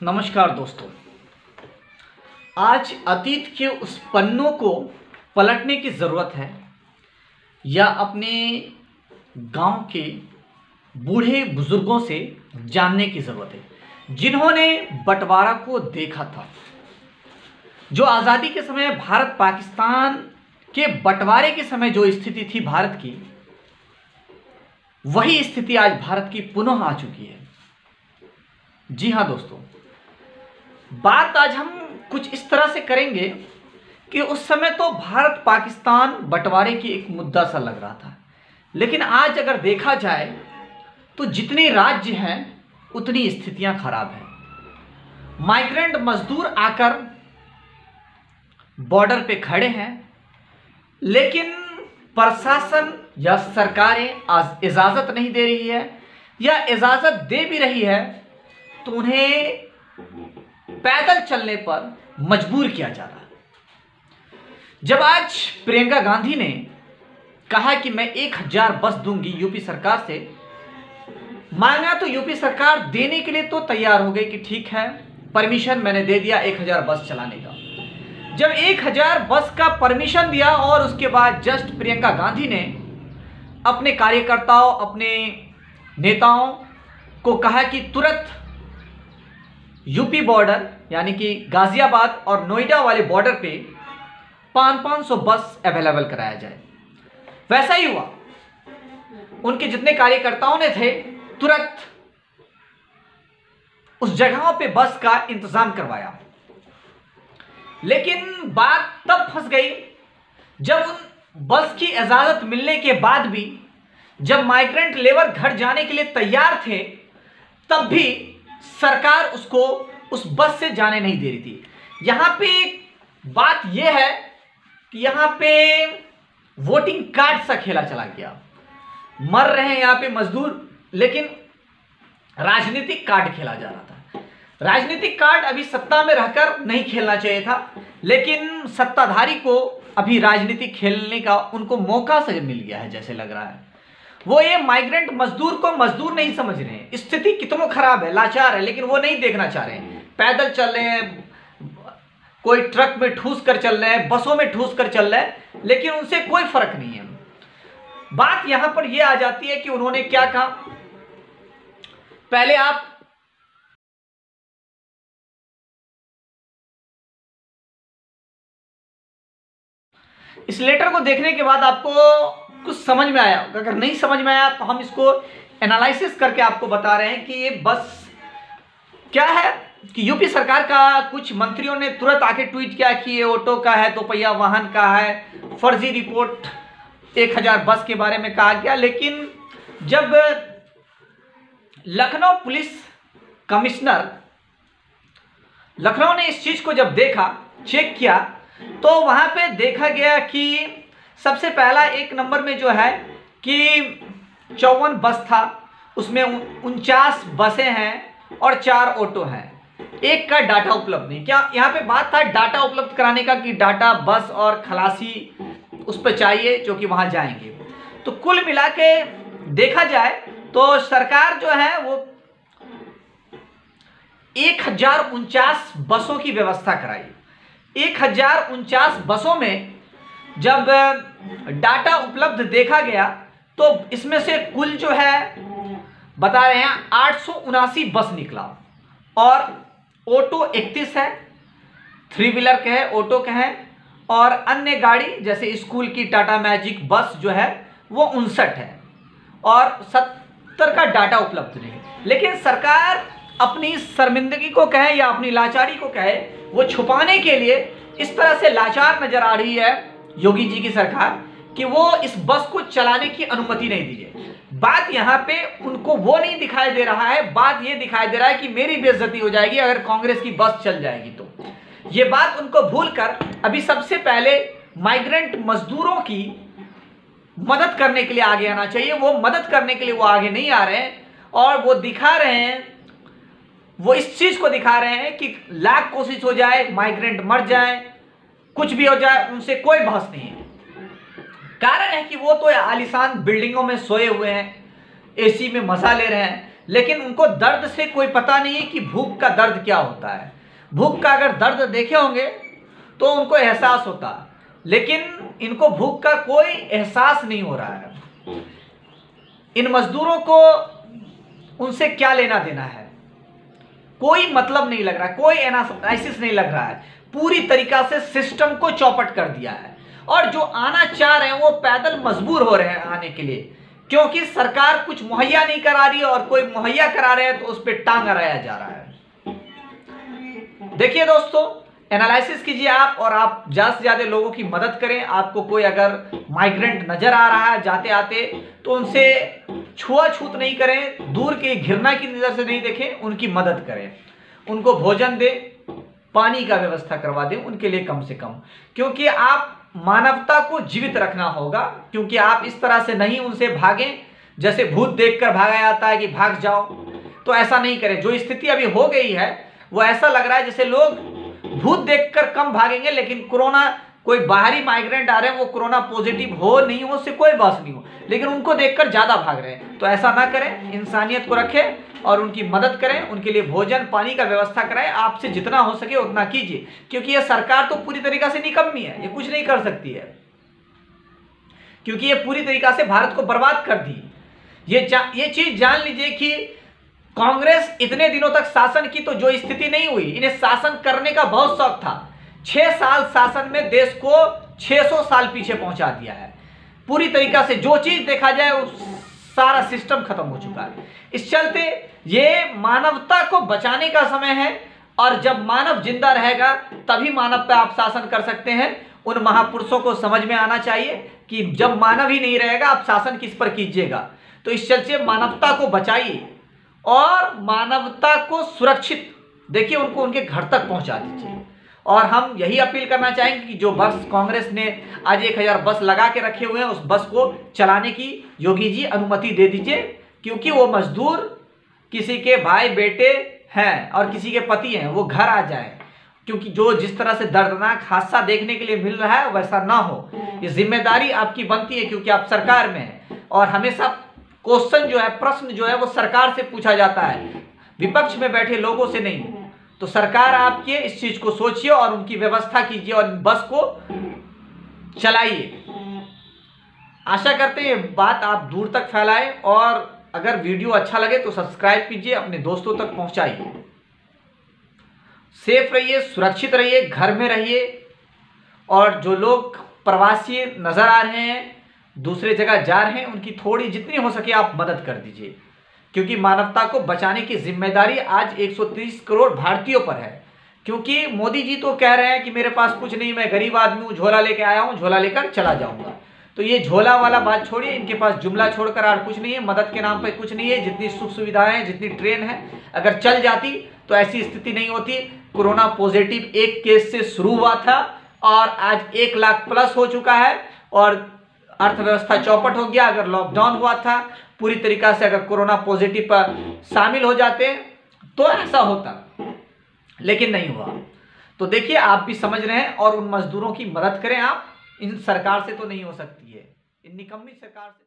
नमस्कार दोस्तों। आज अतीत के उस पन्नों को पलटने की ज़रूरत है या अपने गांव के बूढ़े बुजुर्गों से जानने की ज़रूरत है जिन्होंने बंटवारा को देखा था। जो आज़ादी के समय भारत पाकिस्तान के बंटवारे के समय जो स्थिति थी भारत की, वही स्थिति आज भारत की पुनः आ चुकी है। जी हाँ दोस्तों, बात आज हम कुछ इस तरह से करेंगे कि उस समय तो भारत पाकिस्तान बंटवारे की एक मुद्दा सा लग रहा था, लेकिन आज अगर देखा जाए तो जितने राज्य हैं उतनी स्थितियां खराब हैं। माइग्रेंट मजदूर आकर बॉर्डर पे खड़े हैं, लेकिन प्रशासन या सरकारें आज इजाज़त नहीं दे रही है, या इजाज़त दे भी रही है तो उन्हें पैदल चलने पर मजबूर किया जा रहा है। जब आज प्रियंका गांधी ने कहा कि मैं 1000 बस दूंगी यूपी सरकार से, मांगा तो यूपी सरकार देने के लिए तो तैयार हो गई कि ठीक है, परमिशन मैंने दे दिया 1000 बस चलाने का। जब 1000 बस का परमिशन दिया और उसके बाद जस्ट प्रियंका गांधी ने अपने कार्यकर्ताओं, अपने नेताओं को कहा कि तुरंत यूपी बॉर्डर यानी कि गाजियाबाद और नोएडा वाले बॉर्डर पे 500 बस अवेलेबल कराया जाए। वैसा ही हुआ। उनके जितने कार्यकर्ताओं ने थे तुरंत उस जगहों पे बस का इंतजाम करवाया। लेकिन बात तब फंस गई जब उन बस की इजाजत मिलने के बाद भी, जब माइग्रेंट लेबर घर जाने के लिए तैयार थे, तब भी सरकार उसको उस बस से जाने नहीं दे रही थी। यहां पे बात यह है कि यहां पे वोटिंग कार्ड सा खेला चला गया। मर रहे हैं यहां पे मजदूर, लेकिन राजनीतिक कार्ड खेला जा रहा था। राजनीतिक कार्ड अभी सत्ता में रहकर नहीं खेलना चाहिए था, लेकिन सत्ताधारी को अभी राजनीति खेलने का उनको मौका से मिल गया है जैसे लग रहा है। वो ये माइग्रेंट मजदूर को मजदूर नहीं समझ रहे हैं। स्थिति कितनों खराब है, लाचार है, लेकिन वो नहीं देखना चाह रहे हैं। पैदल चल रहे हैं, कोई ट्रक में ठूस कर चल रहे हैं, बसों में ठूस कर चल रहे हैं, लेकिन उनसे कोई फर्क नहीं है। बात यहां पर यह आ जाती है कि उन्होंने क्या कहा। पहले आप इस लेटर को देखने के बाद आपको कुछ समझ में आया। अगर नहीं समझ में आया तो हम इसको एनालिसिस करके आपको बता रहे हैं कि ये बस क्या है। कि यूपी सरकार का कुछ मंत्रियों ने तुरंत आके ट्वीट किया कि ये ऑटो का है, दोपहिया वाहन का है। फर्जी रिपोर्ट 1000 बस के बारे में कहा गया। लेकिन जब लखनऊ पुलिस कमिश्नर लखनऊ ने इस चीज को जब देखा, चेक किया, तो वहां पे देखा गया कि सबसे पहला एक नंबर में जो है कि 54 बस था, उसमें 49 बसें हैं और 4 ऑटो हैं। एक का डाटा उपलब्ध नहीं। क्या यहाँ पे बात था डाटा उपलब्ध कराने का कि डाटा बस और खलासी उस पर चाहिए जो कि वहां जाएंगे। तो कुल मिला के देखा जाए तो सरकार जो है वो 1049 बसों की व्यवस्था कराई। 1049 बसों में जब डाटा उपलब्ध देखा गया तो इसमें से कुल जो है बता रहे हैं 879 बस निकला, और ऑटो 31 है, 3 व्हीलर के है, ऑटो के हैं, और अन्य गाड़ी जैसे स्कूल की टाटा मैजिक बस जो है वो 59 है, और 70 का डाटा उपलब्ध नहीं। लेकिन सरकार अपनी शर्मिंदगी को कहे या अपनी लाचारी को कहे, वो छुपाने के लिए इस तरह से लाचार नजर आ रही है योगी जी की सरकार कि वो इस बस को चलाने की अनुमति नहीं दीजिए। बात यहाँ पे उनको वो नहीं दिखाई दे रहा है, बात ये दिखाई दे रहा है कि मेरी बेइज्जती हो जाएगी अगर कांग्रेस की बस चल जाएगी। तो ये बात उनको भूलकर अभी सबसे पहले माइग्रेंट मजदूरों की मदद करने के लिए आगे आना चाहिए। वो मदद करने के लिए वो आगे नहीं आ रहे हैं, और वो दिखा रहे हैं, वो इस चीज को दिखा रहे हैं कि लाख कोशिश हो जाए, माइग्रेंट मर जाए, कुछ भी हो जाए, उनसे कोई बहस नहीं है। कारण है कि वो तो आलीशान बिल्डिंगों में सोए हुए हैं, एसी में मजा ले रहे हैं, लेकिन उनको दर्द से कोई पता नहीं है कि भूख का दर्द क्या होता है। भूख का अगर दर्द देखे होंगे तो उनको एहसास होता, लेकिन इनको भूख का कोई एहसास नहीं हो रहा है। इन मजदूरों को उनसे क्या लेना देना है, कोई मतलब नहीं लग रहा, कोई एनालिसिस नहीं लग रहा है। पूरी तरीका से सिस्टम को चौपट कर दिया है, और जो आना चाह रहे हैं वो पैदल मजबूर हो रहे हैं आने के लिए, क्योंकि सरकार कुछ मुहैया नहीं करा रही है, और कोई मुहैया करा रहे हैं तो उस पर टांग अड़ाया जा रहा है। देखिए दोस्तों, एनालिसिस कीजिए आप, और आप ज़्यादा से ज़्यादा लोगों की मदद करें। आपको कोई अगर माइग्रेंट नज़र आ रहा है जाते आते तो उनसे छुआछूत नहीं करें, दूर के घृणा की नज़र से नहीं देखें, उनकी मदद करें, उनको भोजन दें, पानी का व्यवस्था करवा दें उनके लिए कम से कम, क्योंकि आप मानवता को जीवित रखना होगा। क्योंकि आप इस तरह से नहीं उनसे भागें, जैसे भूत देखकर भागा जाता है कि भाग जाओ, तो ऐसा नहीं करें। जो स्थिति अभी हो गई है वो ऐसा लग रहा है जैसे लोग भूत देखकर कम भागेंगे, लेकिन कोरोना, कोई बाहरी माइग्रेंट आ रहे हैं वो कोरोना पॉजिटिव हो नहीं हो उससे कोई बात नहीं हो, लेकिन उनको देखकर ज़्यादा भाग रहे हैं। तो ऐसा ना करें, इंसानियत को रखें और उनकी मदद करें, उनके लिए भोजन पानी का व्यवस्था कराएं। आपसे जितना हो सके उतना कीजिए, क्योंकि ये सरकार तो पूरी तरीका से निकम्मी है, ये कुछ नहीं कर सकती है, क्योंकि ये पूरी तरीका से भारत को बर्बाद कर दी। ये चीज़ जान लीजिए कि कांग्रेस इतने दिनों तक शासन की तो जो स्थिति नहीं हुई, इन्हें शासन करने का बहुत शौक था। 6 साल शासन में देश को 600 साल पीछे पहुंचा दिया है। पूरी तरीका से जो चीज देखा जाए वो सारा सिस्टम खत्म हो चुका है। इस चलते ये मानवता को बचाने का समय है, और जब मानव जिंदा रहेगा तभी मानव पे आप शासन कर सकते हैं। उन महापुरुषों को समझ में आना चाहिए कि जब मानव ही नहीं रहेगा आप शासन किस पर कीजिएगा। तो इस चलते मानवता को बचाइए और मानवता को सुरक्षित देखिए, उनको उनके घर तक पहुंचा दीजिए। और हम यही अपील करना चाहेंगे कि जो बस कांग्रेस ने आज 1000 बस लगा के रखे हुए हैं, उस बस को चलाने की योगी जी अनुमति दे दीजिए, क्योंकि वो मजदूर किसी के भाई बेटे हैं और किसी के पति हैं, वो घर आ जाए, क्योंकि जो जिस तरह से दर्दनाक हादसा देखने के लिए मिल रहा है वैसा ना हो। ये जिम्मेदारी आपकी बनती है, क्योंकि आप सरकार में हैं, और हमेशा क्वेश्चन जो है, प्रश्न जो है वो सरकार से पूछा जाता है, विपक्ष में बैठे लोगों से नहीं। तो सरकार आपके इस चीज को सोचिए और उनकी व्यवस्था कीजिए और बस को चलाइए। आशा करते हैं बात आप दूर तक फैलाएं, और अगर वीडियो अच्छा लगे तो सब्सक्राइब कीजिए, अपने दोस्तों तक पहुंचाइए। सेफ रहिए, सुरक्षित रहिए, घर में रहिए, और जो लोग प्रवासी नजर आ रहे हैं, दूसरे जगह जा रहे हैं, उनकी थोड़ी जितनी हो सके आप मदद कर दीजिए, क्योंकि मानवता को बचाने की जिम्मेदारी आज 130 करोड़ भारतीयों पर है। क्योंकि मोदी जी तो कह रहे हैं कि मेरे पास कुछ नहीं, मैं गरीब आदमी हूँ, झोला लेके आया हूँ, झोला लेकर चला जाऊंगा। तो ये झोला वाला बात छोड़िए, इनके पास जुमला छोड़कर और कुछ नहीं है, मदद के नाम पर कुछ नहीं है। जितनी सुख सुविधाएं हैं, जितनी ट्रेन है, अगर चल जाती तो ऐसी स्थिति नहीं होती। कोरोना पॉजिटिव एक केस से शुरू हुआ था और आज 1 लाख प्लस हो चुका है, और अर्थव्यवस्था चौपट हो गया। अगर लॉकडाउन हुआ था पूरी तरीका से, अगर कोरोना पॉजिटिव पर शामिल हो जाते तो ऐसा होता, लेकिन नहीं हुआ। तो देखिए, आप भी समझ रहे हैं, और उन मजदूरों की मदद करें आप। इन सरकार से तो नहीं हो सकती है, इन निकम्मी सरकार से।